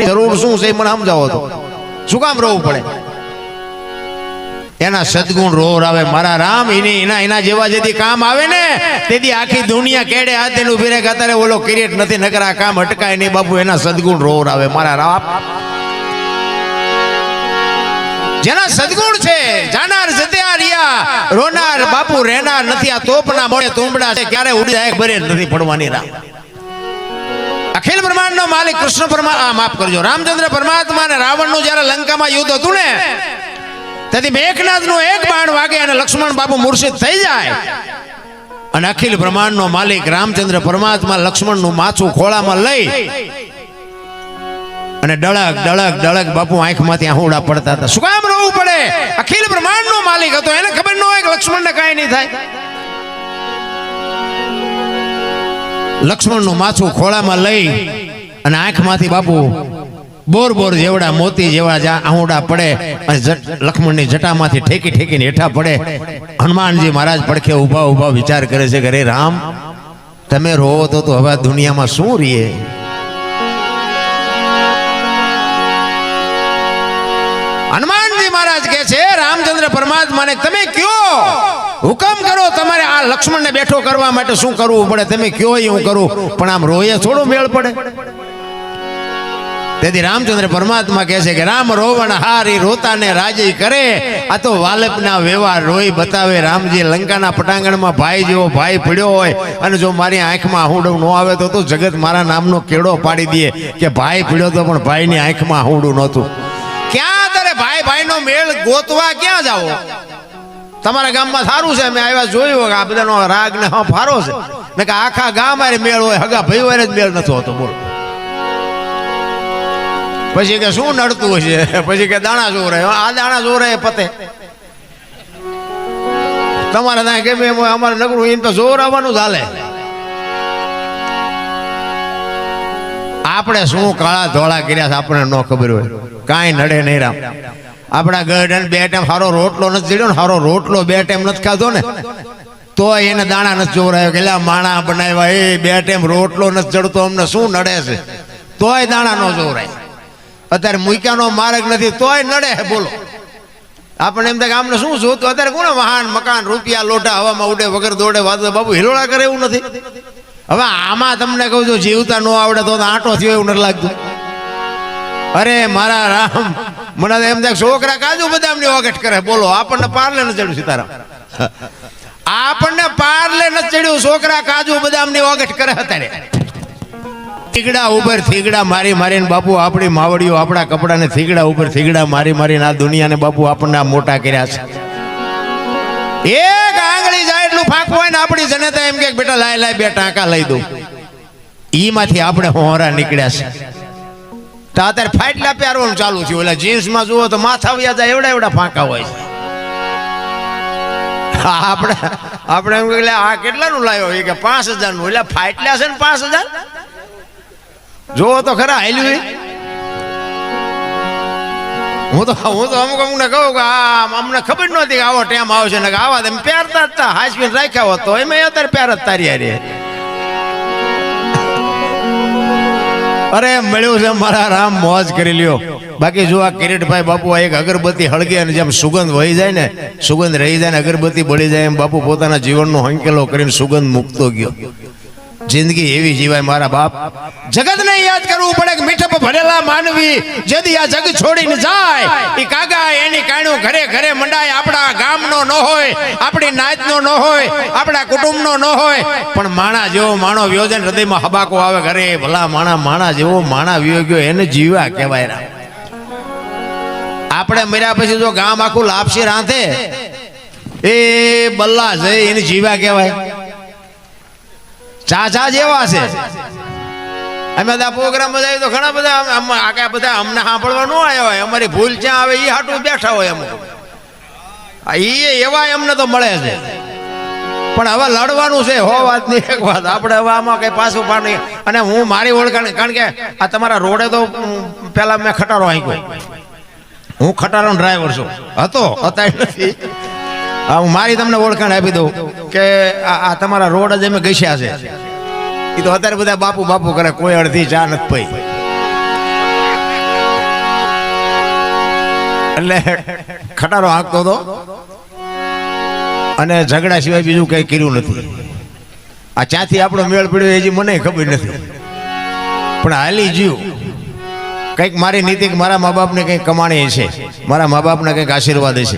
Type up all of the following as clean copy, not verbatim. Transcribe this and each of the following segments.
જરૂર શું છે મને સમજાવો તો શું કામ રોવું પડે? એના સદગુણ રોર આવે મારા રામ. એના જેવા જેથી કામ આવે ને તેથી આખી દુનિયા કેડે હાથે ઉભી રહે. અત્યારે ઓલો ક્રિએટ નથી નકર આ કામ અટકાય નહીં બાપુ. એના સદગુણ રોર આવે મારા રામ. જેના સદગુણ છે જાનાર જત્યા રિયા રોનાર બાપુ રહેનાર નથી. આ તોપના મોડે તુંબડા છે ક્યારે ઉડી જાય ભરે નથી પડવાની રામ. અખિલ બ્રહ્માંડ નો માલિક કૃષ્ણ માફ કરજો રામચંદ્ર પરમાત્મા ને રાવણ નું જયારે લંકામાં યુદ્ધ હતું ને તેથી મેઘનાદ નું એક બાણ વાગે અને લક્ષ્મણ બાપુ મૂર્છિત થઈ જાય અને અખિલ બ્રહ્માંડ નો માલિક રામચંદ્ર પરમાત્મા લક્ષ્મણ નું માથું ખોળામાં લઈ અને ડળક ડળક ડળક બાપુ આંખમાંથી આહુડા પડતા હતા. શું કામ રોવું પડે? અખિલ બ્રહ્માંડ નો માલિક હતો એને ખબર ન હોય કે લક્ષ્મણ ને કાંઈ નહીં થાય. લક્ષ્મણ નું માથું ખોળામાં લઈ અને આંખમાંથી બાપુ બોર બોર જેવડા મોતી જેવા આહુડા પડે અને લક્ષ્મણની જટામાંથી ઠેકી ઠેકીને હેઠા પડે. હનુમાનજી મહારાજ પડખે ઉભા ઉભા વિચાર કરે છે કે રે રામ તમે રોવો તો હવે દુનિયામાં શું રીએ? હનુમાનજી મહારાજ કહે છે રામચંદ્ર પરમાત્માને તમે કયો હુકમ કરો તમારે આ લક્ષ્મણને બેઠો કરવા માટે શું કરવું પડે તમે કયો એ હું કરું. પણ આમ રોયે થોડો મેળ પડે. તેથી રામચંદ્ર પરમાત્મા કહે છે કે રામ રોવણ હારી રોતાને રાજી કરે. આ તો વાલપના વ્યવહાર રોઈ બતાવે. રામજી લંકાના પટાંગણમાં ભાઈ જેવો ભાઈ પડ્યો હોય અને જો મારી આંખમાં આહુડું ન આવે તો જગત મારા નામનો કેળો પાડી દે કે ભાઈ પડ્યો તો પણ ભાઈની આંખમાં આહુડું નહોતું. ક્યાં તારે ભાઈ ભાઈનો મેળ ગોતવા ક્યાં જાવો? તમારા ગામમાં સારું છે મેં આવ્યા જોયું આ બધાનો રાગ ને ફારો છે ને કે આખા ગામ આરે મેળ હોય હગા ભાઈ હોય જ મેળ નથી હોતો. બોલો પછી કે શું નડતું હશે? પછી કે દાણા જોરે. આ દાણા જોરે પતે તમારે ત્યાં કેમ અમારે નગરું એમ તો જોર આવવાનું જ હાલે. આપણે શું કાળા ધોળા કર્યા છે આપણને ન ખબર હોય. કાંઈ નડે નહીં રામ. આપણા ગઢ બે ટાઈમ સારો રોટલો નથી ચડ્યો ને સારો રોટલો બે ટાઈમ નથી ખાધો ને તો એને દાણા નથી જોરાયો કે માણા બનાવ્યા એ બે ટાઈમ રોટલો નથી ચડતો અમને શું નડે છે તોય દાણા ન જોરાય. અત્યારે મૂક્યાનો માર્ગ નથી તોય નડે. બોલો આપણે એમ થાય કે આમને શું જોતું? અત્યારે કોને વાહન મકાન રૂપિયા લોટા હવામાં ઉડે વગર દોડે વાદળ બાબુ હિલોળા કરે એવું નથી. હવે આમાં તમને કહું છું જીવતા ન આવડે તો આંટો થયો એવું નથી લાગતું. અરે મારા રામ મને એમ થાય છોકરા કાજુ બદામની ઓગટ કરે. બોલો આપણને પાર્લે ન ચડ્યું સીતારામ આપણને પાર્લે ન ચડ્યું છોકરા કાજુ બદામની ઓગટ કરે. અત્યારે થીગડા ઉપર થીગડા મારી મારીને બાપુ આપણી માવડીઓ આપણા કપડાને થીગડા ઉપર થીગડા મારી મારીને આ દુનિયાને બાપુ આપણને મોટા કર્યા છે. એક આંગળી જાય એટલું ફાંકવું હોય ને આપણી જનતા એમ કે બેટા લાય લાય બે ટાંકા લઈ દઉં. ઈમાંથી આપણે હોરા નીકળ્યા છે. તો અત્યારે ફાટલા પહેરવાનું ચાલુ થયું. એટલે જીન્સમાં જુઓ તો માથા વ્યા જાય એવડા એવડા ફાંકા હોય. આપણે એમ કે આ કેટલાનું લાવ્યો એ કે 5000 નું. એટલે ફાટલા છે ને 5000 જોવો તો ખરા હાલ્યું. હું તો અમુક અમુક ને કહું કે આ અમને ખબર નહોતી કે આવો ટાઈમ આવશે ને આવા એમ પહેરતા જ હતા. હાસવીને રાખ્યા હોત તો એમ અત્યારે પહેર જ તારી હારે. અરે મળ્યું છે મારા રામ મોજ કરી લ્યો. બાકી જો આ કિરીટભાઈ બાપુ એક અગરબત્તી હળગે અને જેમ સુગંધ વહી જાય ને સુગંધ રહી જાય ને અગરબત્તી બળી જાય એમ બાપુ પોતાના જીવનનો હંકેલો કરીને સુગંધ મૂકતો ગયો. જિંદગી એવી જીવાય મારા બાપ. જગતને યાદ કરવું પડે કે મીઠપ ભરેલા માનવી જદી આ જગ છોડીને જાય એ કાગા એની કાણું ઘરે ઘરે મંડાય. આપણા ગામનો ન હોય આપણી નાતનો ન હોય આપણા કુટુંબનો ન હોય પણ માણા જેવો માણો વ્યો જાય હૃદયમાં હબાકો આવે ઘરે ભલા માણા જેવો માણા વ્યો ગયો એને જીવા કહેવાય. આપણે મર્યા પછી જો ગામ આખું લાપસી રાંધે એ બલ્લા જઈ એને જીવા કહેવાય. ચાચા જેવા છે. અમે બધા પ્રોગ્રામ જાય તો ઘણા બધા આખા બધા અમને સાંભળવા ન આવ્યા હોય. અમારી ભૂલ ક્યાં આવે એ હાટું બેઠા હોય અમુક. એવા અમને તો મળે છે પણ હવે લડવાનું છે. હો વાત ની એક વાત આપણે હવે આમાં કઈ પાછું પાણી. અને હું મારી ઓળખાણ કારણ કે આ તમારા રોડે તો પેલા મેં ખટારો આંક્યો. હું ખટારો ડ્રાઈવર છું હતો અત્યારે નથી. હું મારી તમને ઓળખાણ આપી દઉં કે આ તમારા રોડ જ અમે ઘસ્યા છે. એ તો અત્યારે બધા બાપુ બાપુ કરે કોઈ અડધી ચા નથી પઈ. એટલે ખટારો હાંકતો હતો અને ઝઘડા સિવાય બીજું કંઈ કર્યું નથી. આ ચાથી આપણો મેળ પડ્યો એ હજી મને ખબર નથી, પણ હાલી જીવ કંઈક મારી નીતિ, મારા મા બાપને કંઈક કમાણી છે, મારા મા બાપના કંઈક આશીર્વાદ છે.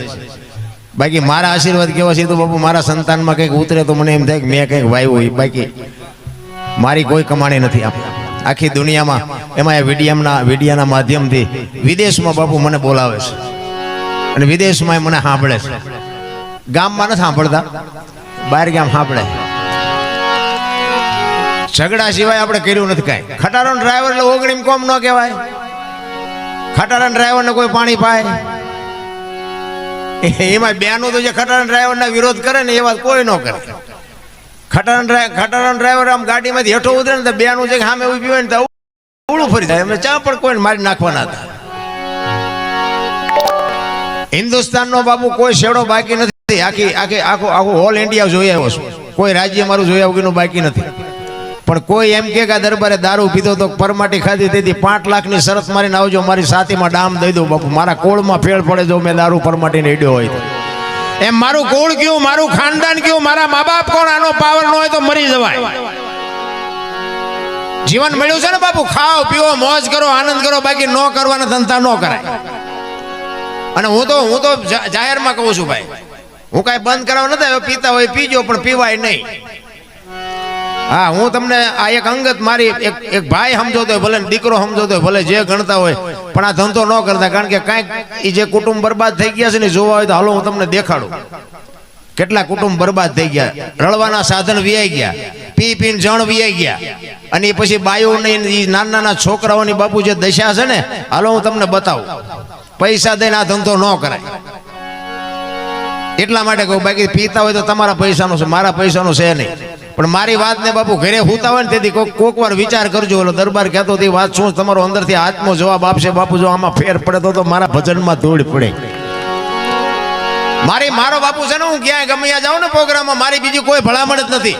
બાકી મારા આશીર્વાદ કેવા છે તો બાપુ મારા સંતાનમાં કંઈક ઉતરે તો મને એમ થાય કે મેં કંઈક વાવ્યું હોય. બાકી મારી કોઈ કમાણી નથી આખી દુનિયામાં. એમાં એ વિડિયાના માધ્યમથી વિદેશમાં બાપુ મને બોલાવે છે અને વિદેશમાં મને સાંભળે છે. ગામમાં નથી સાંભળતા, બહાર ગામ સાંભળે. ઝઘડા સિવાય આપણે કર્યું નથી કાંઈ. ખટારો ડ્રાઈવર એટલે ઓગણીમ કોમ ન કહેવાય. ખટારા ડ્રાઈવરને કોઈ પાણી પાય એમાં બેનું તો જે ખટારા ડ્રાઈવરના વિરોધ કરે ને એ વાત કોઈ ન કરે. ખટારા ડ્રાઈવર આમ ગાડીમાંથી હેઠો ઉતરે ને તો બેનું જે સામે ઉભી હોય ને તો ઉડું ફરી જાય. એમને ચા પણ કોઈને મારી નાખવાના હતા. હિન્દુસ્તાનનો બાપુ કોઈ શેડો બાકી નથી. આખું ઓલ ઇન્ડિયા જોઈ આવ્યો છું. કોઈ રાજ્ય મારું જોઈ આવ્યું બાકી નથી. પણ કોઈ એમ કે દરબારે દારૂ પીધો તો પરમાટી ખાધી તેથી 5 લાખની શરત મારીને આવજો, મારી સાથીમાં ડામ દઈ દઉં. બાપુ મારા કોળમાં ફેર પડે જો મેં દારૂ પરમાટીને ઈડ્યો હોય તો. એમ મારું કોળ કયું, મારું ખાનદાન કયું, મારા મા બાપ કોણ, આનો પાવર ન હોય તો મરી જવાય. જીવન મળ્યું છે ને બાપુ, ખાઓ પીવો મોજ કરો આનંદ કરો, બાકી ન કરવાના ધંધા ન કરાય. અને હું તો જાહેરમાં કહું છું ભાઈ, હું કાંઈ બંધ કરાવવા નથી. પીતા હોય પીજો પણ પીવાય નહીં. હા, હું તમને આ એક અંગત મારી એક ભાઈ સમજોતો હોય, ભલે દીકરો સમજોતો હોય, ભલે જે ગણતા હોય, પણ આ ધંધો ન કરતા. કારણ કે કાંઈક એ જે કુટુંબ બરબાદ થઈ ગયા છે ને જોવા હોય તો હાલો હું તમને દેખાડું કેટલા કુટુંબ બરબાદ થઈ ગયા. રળવાના સાધન વિયાઈ ગયા, પીને જણ વિયાઈ ગયા, અને પછી બાયોની નાના છોકરાઓની બાપુ જે દશા છે ને, હાલો હું તમને બતાવું. પૈસા દઈને આ ધંધો ન કરાય. એટલા માટે કહું, બાકી પીતા હોય તો તમારા પૈસાનો છે, મારા પૈસાનો છે નહીં. પણ મારી વાત ને બાપુ ઘરે હુતા હોય ને તેથી કોક વાર વિચાર કરજો. ઓલો દરબાર કહેતો તે વાત શું તમારો અંદરથી આત્મો જવાબ આપશે. બાપુ જો આમાં ફેર પડે તો મારા ભજનમાં ધૂળ પડે. મારો બાપુ છે ને, હું ક્યાંય ગમે ત્યાં જાઉં ને પ્રોગ્રામમાં, મારી બીજી કોઈ ભલામણ જ નથી.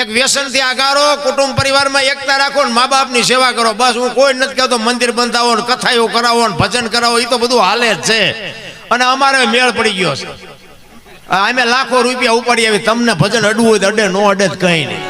એક વ્યસનથી આગારો, કુટુંબ પરિવારમાં એકતા રાખો ને મા બાપની સેવા કરો. બસ હું કોઈ નથી કહેતો મંદિર બંધાવો ને કથાઓ કરાવો ને ભજન કરાવો, એ તો બધું હાલે જ છે. અને અમારે મેળ પડી ગયો છે. અમે લાખો રૂપિયા ઉપાડી આવી, તમને ભજન અડવું હોય તો અડે, નો અડે જ કઈ નહીં.